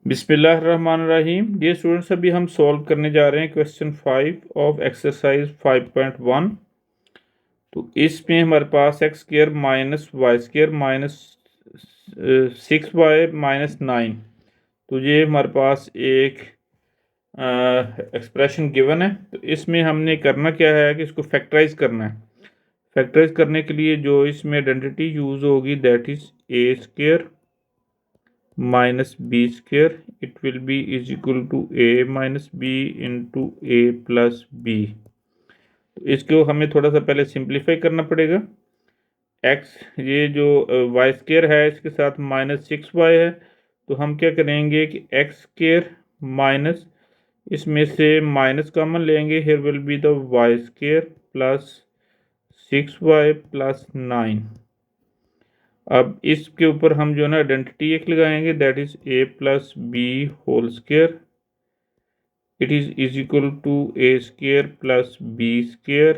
बिस्मिल्लाहिर्रहमानिर्रहीम। Dear students, अभी हम सॉल्व करने जा रहे हैं क्वेश्चन 5 ऑफ एक्सरसाइज 5.1। तो इसमें हमारे पास x square minus y square minus 6y minus 9। तो ये हमारे पास एक एक्सप्रेशन गिवन है। तो इसमें हमने करना क्या है कि इसको फैक्टराइज करना है। फैक्टराइज करने के लिए जो इसमें आइडेंटिटी यूज होगी that is A square minus B square, it will be is equal to A minus B into A plus B. तो इसको हमें थोड़ा सा पहले सिंप्लीफाई करना पड़ेगा। एक्स ये जो वाई स्क्र है इसके साथ माइनस 6y है, तो हम क्या करेंगे कि एक्स स्क्र माइनस इसमें से माइनस कॉमन लेंगे, here will be the y square plus 6y plus 9। अब इसके ऊपर हम जो है ना आइडेंटिटी एक लगाएंगे that is a plus b whole square, it is equal to a square plus b square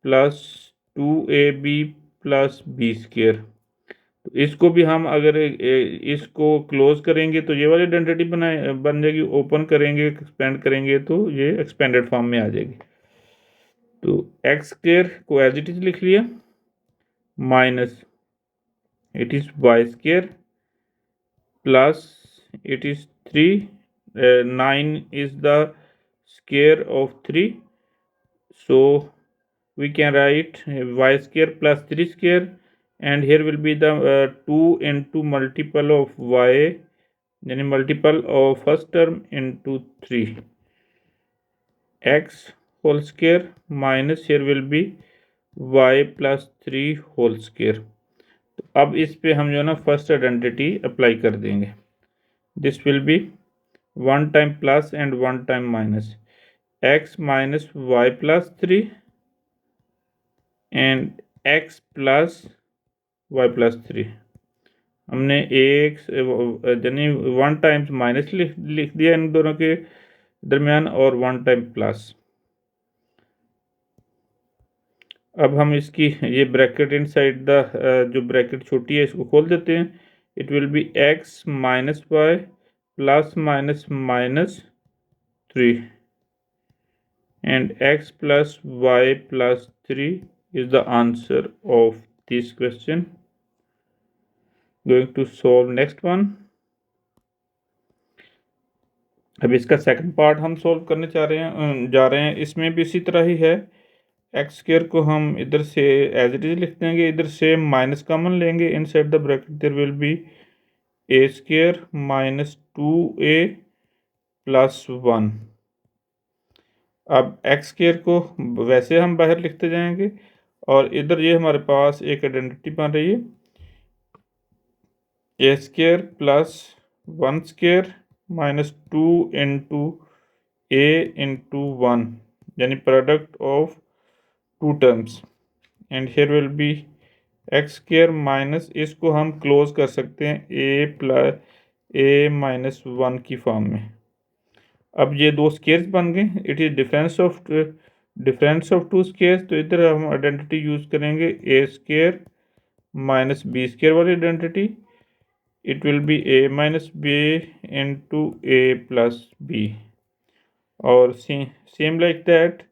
plus 2ab plus b square. तो इसको भी हम अगर इसको क्लोज करेंगे तो ये वाली आइडेंटिटी बन जाएगी, ओपन करेंगे एक्सपेंड करेंगे तो ये एक्सपेंडेड फॉर्म में आ जाएगी। तो एक्स स्क्र को एज इट इज लिख लिया minus it is y square plus it is 3, 9 is the square of 3, so we can write y square plus 3 square, and here will be the 2 into multiple of y, yani multiple of first term into 3 x whole square minus here will be y plus 3 whole square। तो अब इस पे हम जो ना first identity apply कर देंगे। This will be one time plus and one time minus, x minus y plus 3 and x plus y plus 3। हमने एक यानी वन टाइम्स माइनस लिख दिया इन दोनों के दरमियान और वन टाइम प्लस। अब हम इसकी ये ब्रैकेट इनसाइड द जो ब्रैकेट छोटी है इसको खोल देते हैं। It will be x minus y plus minus minus 3 and x plus y plus 3 is the answer of this question. Going to solve next one. अब इसका सेकंड पार्ट हम सोल्व करने जा रहे हैं। इसमें भी इसी तरह ही है। एक्स स्क्र को हम इधर से एज इट इज लिख देंगे, इधर से माइनस कॉमन लेंगे, inside the bracket there will be a square minus 2a plus 1। अब एक्स स्क्र को वैसे हम बाहर लिखते जाएंगे और इधर ये हमारे पास एक आइडेंटिटी बन रही है a square plus 1 square minus 2 into a into 1, यानी product of two terms, and here will be x square minus, इसको हम क्लोज कर सकते हैं ए प्लस ए माइनस 1 की फॉर्म में। अब ये दो स्केयर्स बन गए, it is difference of two squares. तो इधर हम आइडेंटिटी यूज करेंगे a square minus B square वाली identity, it will be a minus B into A plus b. और सेम लाइक दैट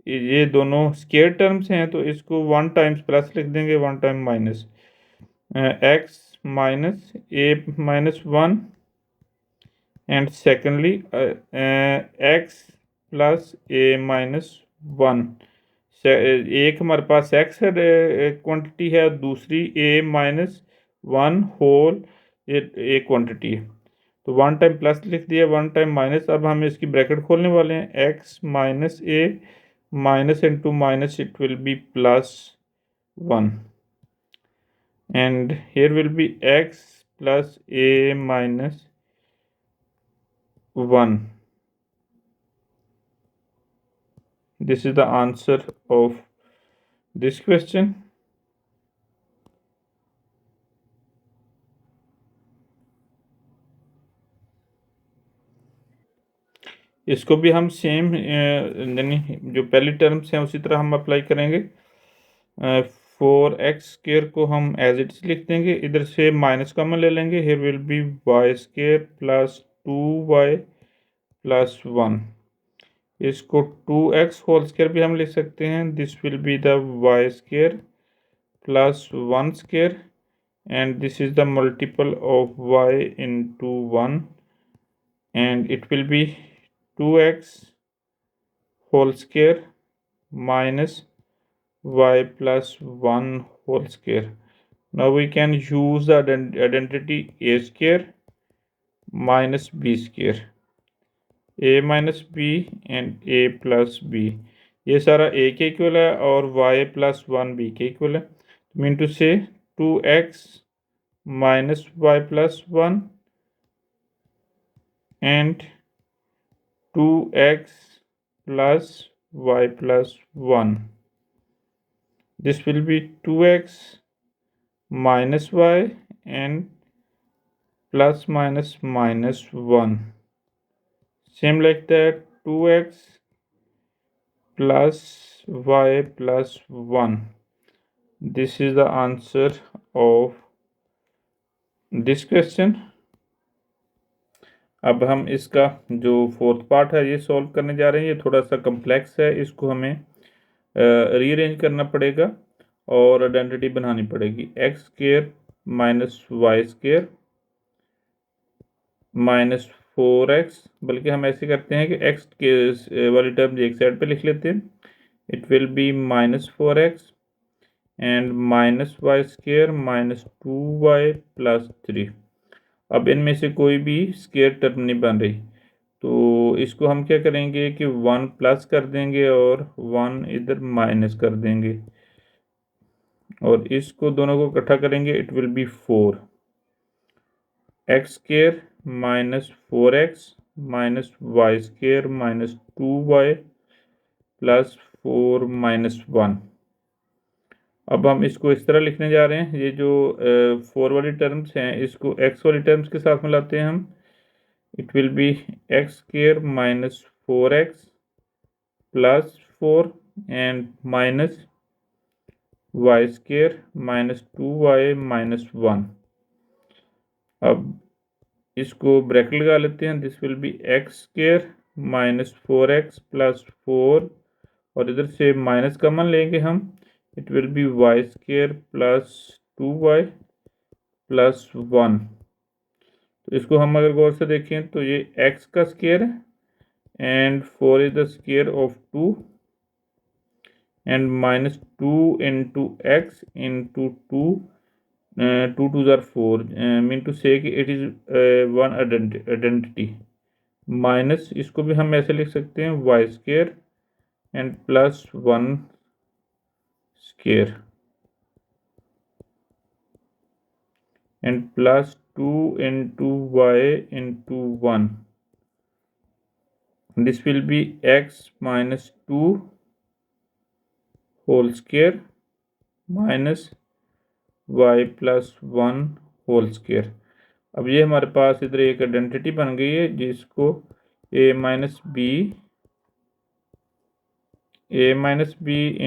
ये दोनों स्केयर टर्म्स हैं तो इसको वन टाइम्स प्लस लिख देंगे, one time minus, x minus A minus 1 and secondly x plus A minus 1। एक हमारे पास एक्स क्वांटिटी है, दूसरी ए माइनस 1 होल ये क्वांटिटी है। तो वन टाइम प्लस लिख दिया, वन टाइम माइनस। अब हम इसकी ब्रैकेट खोलने वाले हैं, x minus A minus into minus it will B plus 1 and here will be x plus a minus 1. This is the answer of this question. इसको भी हम सेम यानी जो पहली टर्म्स हैं उसी तरह हम अप्लाई करेंगे। 4x² को हम एज इट इज लिख देंगे, इधर से माइनस कॉमन ले लेंगे, here will B y² plus 2y plus 1। इसको 2x² भी हम लिख सकते हैं, this will be the y² plus 1² and this is the multiple of y into 1 and it will be 2x² minus y plus 1 whole square. Now we can use the identity a² minus b², a minus b and a plus b। ये सारा a के equal है और y plus 1 b के equal है। Mean to से 2x minus y plus 1 and 2x plus y plus 1. This will be 2x minus y and plus minus minus 1. Same like that, 2x plus y plus 1. This is the answer of this question. अब हम इसका जो fourth part है ये solve करने जा रहे हैं। ये थोड़ा सा कम्प्लेक्स है, इसको हमें रीअरेंज करना पड़ेगा और आइडेंटिटी बनानी पड़ेगी। x² minus y² minus 4x, बल्कि हम ऐसे करते हैं कि x के वाली टर्म एक साइड पे लिख लेते हैं। It will B minus 4x and minus y² minus 2y plus 3। अब इनमें से कोई भी स्क्वायर टर्म नहीं बन रही, तो इसको हम क्या करेंगे कि 1 प्लस कर देंगे और 1 इधर माइनस कर देंगे और इसको दोनों को इकट्ठा करेंगे, it will B 4। x² minus 4x minus y² minus 2y plus 4 minus 1। अब हम इसको इस तरह लिखने जा रहे हैं, ये जो 4 वाली टर्म्स हैं इसको x वाली टर्म्स के साथ मिलाते हैं हम। It will B x² minus 4x plus 4 and minus y² minus 2y minus 1। अब इसको ब्रैकेट लगा लेते हैं, this will B x² minus 4x plus 4 और इधर से माइनस कॉमन लेंगे हम, it will B y² plus 2y plus 1। तो इसको हम अगर गौर से देखें तो ये x का स्क्वायर है and 4 is the square of 2 and minus 2 into x into 2, 2 2 are 4, mean to say कि it is one identity. Minus इसको भी हम ऐसे लिख सकते हैं y² and plus 1 square and plus 2 into y into 1। This will be x minus 2 whole square minus y plus 1 whole square. अब ये हमारे पास इधर एक आइडेंटिटी बन गई है जिसको a minus b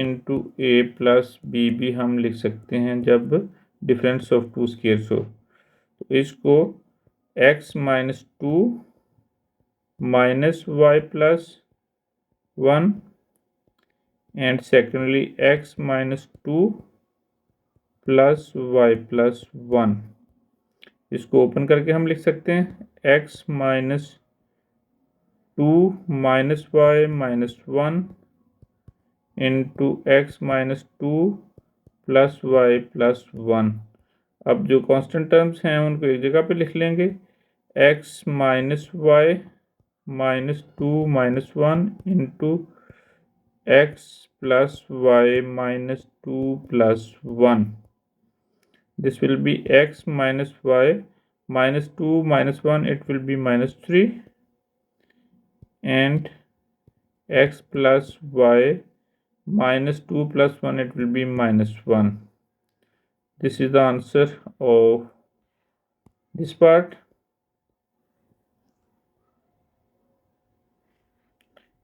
into a plus b भी हम लिख सकते हैं जब डिफरेंस ऑफ टू स्क्वायर्स हो। तो इसको x minus 2 minus y plus 1 and secondly x minus 2 plus y plus 1। इसको ओपन करके हम लिख सकते हैं x minus 2 minus y minus 1 into x minus 2 plus y plus 1। अब जो कांस्टेंट टर्म्स हैं उनको एक जगह पे लिख लेंगे, x minus y minus 2 minus 1 into x plus y minus 2 plus 1। This will be x minus y minus 2 minus 1, it will be minus 3 and x plus y minus 2 plus 1, it will be minus 1. This is the answer of this part.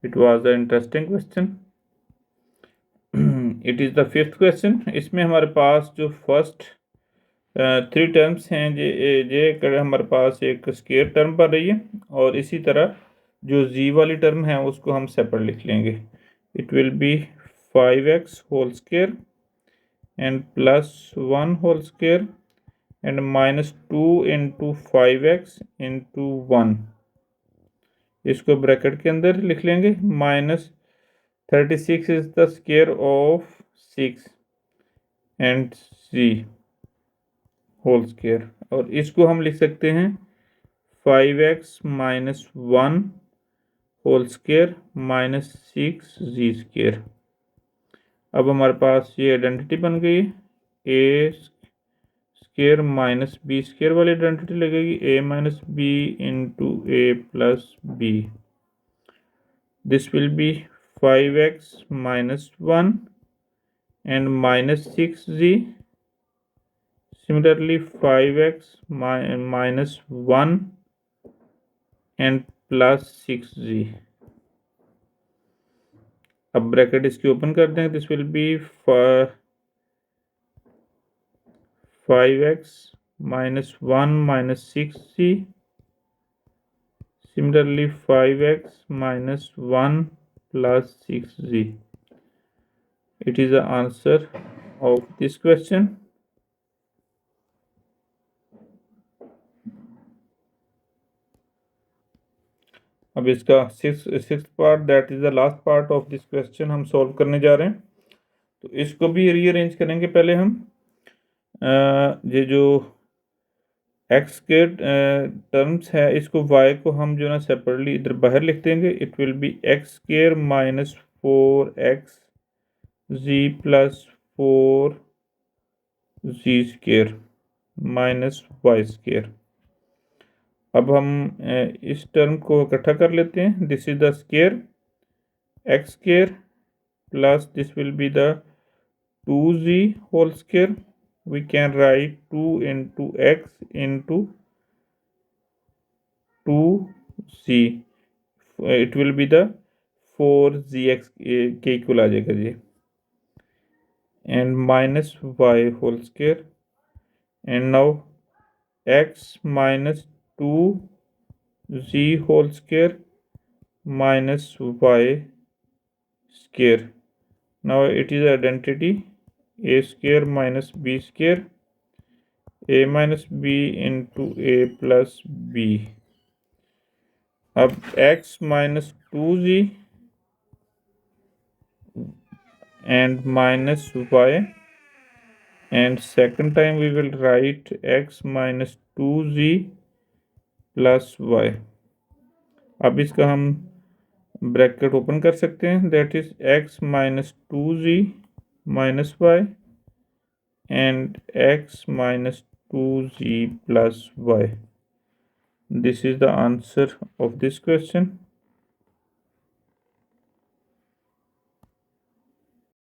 It was an interesting question. It is the fifth question. इसमें हमारे पास जो first three terms हैं ये हमारे पास एक square term बन रही है, और इसी तरह जो जी वाली टर्म है उसको हम सेपरेट लिख लेंगे। It will be 5x whole square and +1 whole square and -2 into 5x into 1। इसको ब्रैकेट के अंदर लिख लेंगे। -36 is the square of 6 and c whole square, और इसको हम लिख सकते हैं 5x - 1 whole square -6z square. अब हमारे पास ये आइडेंटिटी बन गई। ए स्क्वायर माइनस बी स्क्वायर वाली आइडेंटिटी लगेगी, a - b into a + b। This will be 5x - 1 and -6z. Similarly 5x - 1 and +6z। अब ब्रैकेट इसकी ओपन कर दें। This will be 5x - 1 - 6z। Similarly 5x - 1 + 6z. It is the answer of this question. अब इसका six part, that is the last part of this question, हम solve करने जा रहे हैं। तो इसको भी रीअरेंज करेंगे। पहले हम ये जो एक्स के टर्म्स है, इसको वाई को हम जो ना सेपरेटली इधर बाहर लिख देंगे। It will B x² - 4x z + 4z² -y²। अब हम इस टर्म को इकट्ठा कर लेते हैं। This is the square x² plus this will be the 2z whole square. We can write 2 into x into 2z। It will be the 4zx के equal आ जाएगा जी, and -y whole square. And now x - 2z whole square -y²। now it is identity a² - b², a - b into a plus b। अब x - 2z and -y, and second time we will write x - 2z plus y। अब इसका हम bracket open कर सकते हैं। That is x - 2z minus y and x - 2z plus y। This is the answer of this question.